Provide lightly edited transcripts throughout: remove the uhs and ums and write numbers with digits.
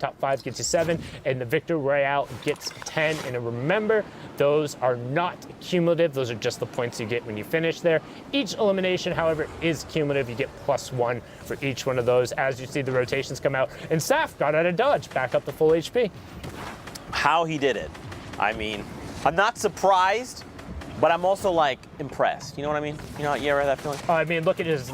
top 5 gets you 7, and the Victor Royale gets 10. And remember, those are not cumulative. Those are just the points you get when you finish there. Each elimination, however, is cumulative. You get +1 for each one of those as you see the rotations come out. And Saf got out of dodge, back up to full HP. How he did it. I mean, I'm not surprised, but I'm also like impressed. You know what I mean? You know, you ever had that feeling? I mean, look at his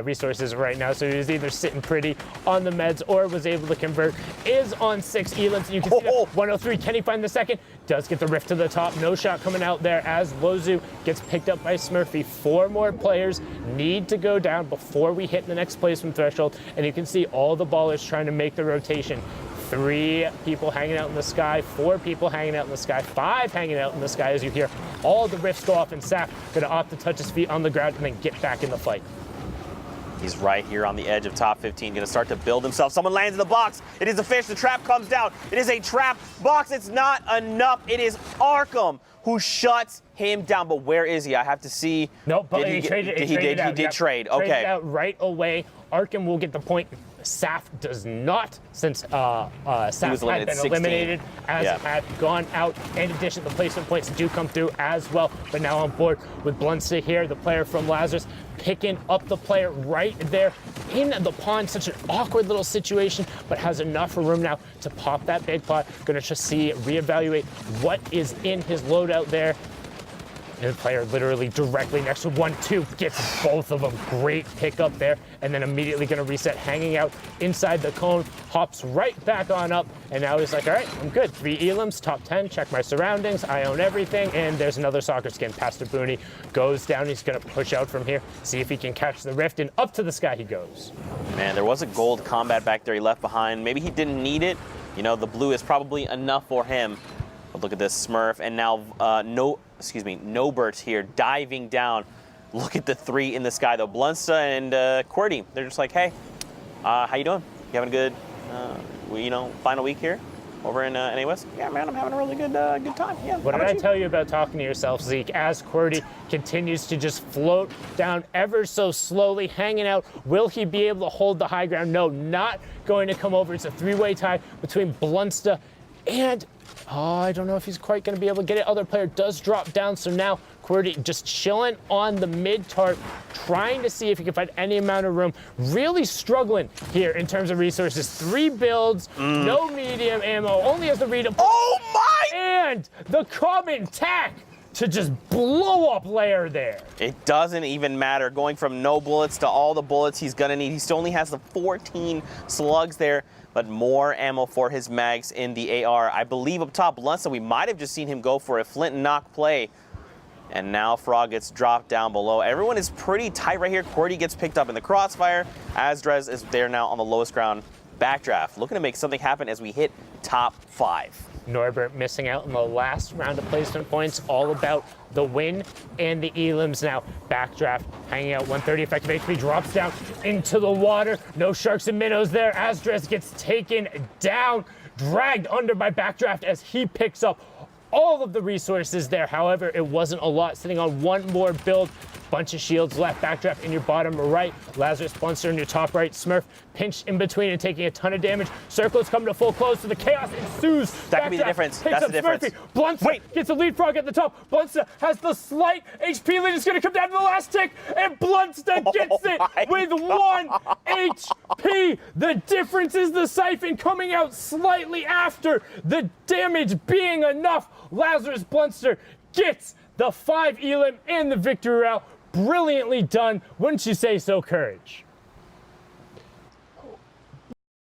resources right now. So he was either sitting pretty on the meds or was able to convert. Is on 6 elims, and you can see that 103. Can he find the second? Does get the rift to the top. No shot coming out there as Lozu gets picked up by Smurfy. 4 more players need to go down before we hit the next placement threshold, and you can see all the ballers trying to make the rotation. 3 people hanging out in the sky, 4 people hanging out in the sky, 5 hanging out in the sky as you hear all the rifts go off, and Saf gonna opt to touch his feet on the ground and then get back in the fight. He's right here on the edge of top 15, gonna start to build himself. Someone lands in the box. It is a fish, the trap comes down. It is a trap box, it's not enough. It is Arkham who shuts him down, but where is he? I have to see. Nope, but he traded out. He did trade, okay. Traded out right away. Arkham will get the point. Saf does not, since Saf had been eliminated, as had gone out. In addition, the placement points do come through as well. But now on board with Blunsta here, the player from Lazarus, picking up the player right there in the pond. Such an awkward little situation, but has enough room now to pop that big pot. Gonna just see, reevaluate what is in his loadout there. And the player literally directly next to 1-2 gets both of them. Great pickup there. And then immediately going to reset, hanging out inside the cone, hops right back on up. And now he's like, all right, I'm good. 3 elims, top 10, check my surroundings. I own everything. And there's another soccer skin. Pastor Booney goes down. He's going to push out from here, see if he can catch the rift. And up to the sky he goes. Man, there was a gold combat back there he left behind. Maybe he didn't need it. You know, the blue is probably enough for him. But look at this Smurf. And now Nobert here diving down. Look at the 3 in the sky though. Blunsta and QWERTY. They're just like, hey, how you doing? You having a good, final week here over in NA West? Yeah, man, I'm having a really good time. Yeah. What did I tell you about talking to yourself, Zeke? As QWERTY continues to just float down ever so slowly, hanging out. Will he be able to hold the high ground? No, not going to come over. It's a 3-way tie between Blunsta and I don't know if he's quite going to be able to get it. Other player does drop down, so now QWERTY just chilling on the mid tarp, trying to see if he can find any amount of room. Really struggling here in terms of resources. 3 builds, no medium ammo, only has the read. Oh my! And the common tack to just blow up layer there. It doesn't even matter. Going from no bullets to all the bullets he's gonna need. He still only has the 14 slugs there, but more ammo for his mags in the AR. I believe up top, Blunsta, we might have just seen him go for a flint and knock play. And now Frog gets dropped down below. Everyone is pretty tight right here. QWERTY gets picked up in the crossfire. Azdrez is there now on the lowest ground. Backdraft, looking to make something happen as we hit top 5. Norbert missing out in the last round of placement points, all about the win and the elims now. Backdraft, hanging out 130 effective HP, drops down into the water. No sharks and minnows there. Azdrez gets taken down, dragged under by Backdraft as he picks up all of the resources there. However, it wasn't a lot, sitting on 1 more build. Bunch of shields left. Backdraft in your bottom right. Lazarus Blunster in your top right. Smurf pinched in between and taking a ton of damage. Circles come to full close, so the chaos ensues. That could be the difference. That's the difference. Blunster gets a lead frog at the top. Blunster has the slight HP lead. It's going to come down to the last tick, and Blunster gets it with 1 HP. The difference is the siphon coming out slightly after the damage being enough. Lazarus Blunster gets the 5 elim and the victory route. Brilliantly done, wouldn't you say so, Courage?